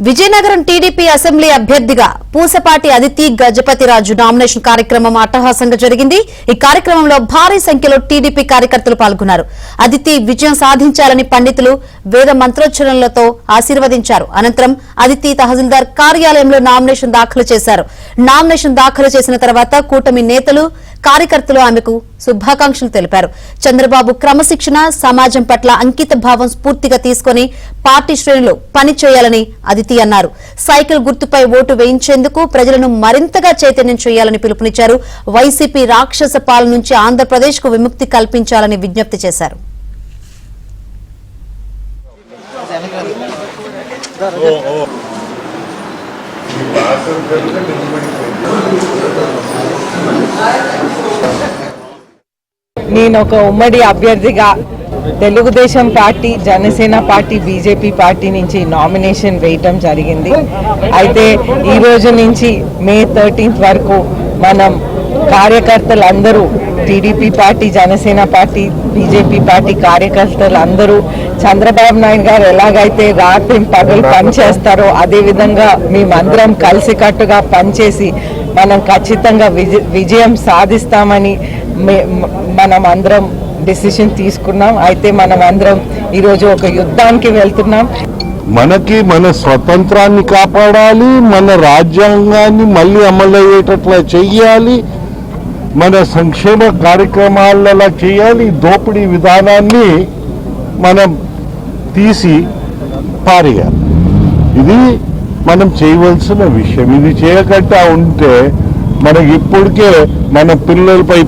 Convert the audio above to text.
Vizianagaram TDP assembly అభ్యర్థిగా Pusapati Aditi Gajapathiraju nomination కార్యక్రమం అట్టహాసంగా జరిగింది. ఈ కార్యక్రమంలో భారీ సంఖ్యలో టీడీపీ కార్యకర్తలు పాల్గొన్నారు. అదితి విజయం సాధించాలని పండితులు వేద మంత్రోచ్చరణలతో ఆశీర్వదించారు. అనంతరం అదితి తహసీల్దార్ కార్యాలయంలో నామినేషన్ దాఖలు చేశారు. నామినేషన్ దాఖలు చేసిన తర్వాత కూటమి నేతలు కార్యకర్తలు ఆమెకు శుభాకాంక్షలు తెలిపారు. చంద్రబాబు క్రమశిక్షణ, సమాజం పట్ల అంకిత భావం స్ఫూర్తిగా తీసుకుని పార్టీ శ్రేణులు పనిచేయాలని అదితి అన్నారు. సైకిల్ గుర్తుపై ఓటు వేయించేందుకు ప్రజలను మరింతగా చైతన్యం చేయాలని పిలుపునిచ్చారు. వైసీపీ రాక్షస పాలన నుంచి ఆంధ్రప్రదేశ్ కు విముక్తి కల్పించాలని విజ్ఞప్తి చేశారు. నేను ఒక ఉమ్మడి అభ్యర్థిగా Telugu Desam party, Janasena party, BJP party నుంచి నామినేషన్ వేయటం జరిగింది. అయితే ఈ రోజు నుంచి మే 13 వరకు మనం కార్యకర్తలందరూ TDP party, Janasena party, BJP party కార్యకర్తలందరూ చంద్రబాబు నాయుడు గారు ఎలాగైతే రాత్రి పగలు పనిచేస్తారో అదేవిధంగా మేమందరం కలిసికట్టుగా పనిచేసి మనం ఖచ్చితంగా విజయం సాధిస్తామని మనం అందరం డిసిషన్ తీసుకున్నాం. అయితే మనం అందరం ఈరోజు ఒక యుద్ధానికి వెళ్తున్నాం. మనకి మన స్వతంత్రాన్ని కాపాడాలి, మన రాజ్యాంగాన్ని మళ్ళీ అమలయ్యేటట్లా చెయ్యాలి, మన సంక్షేమ కార్యక్రమాలలో చేయాలి. దోపిడీ విధానాన్ని మనం తీసి పారేయాలి. ఇది మనం చేయవలసిన విషయం. ఇది చేయకుండా ఉంటే మనకి ఇప్పటికే మన పిల్లలపై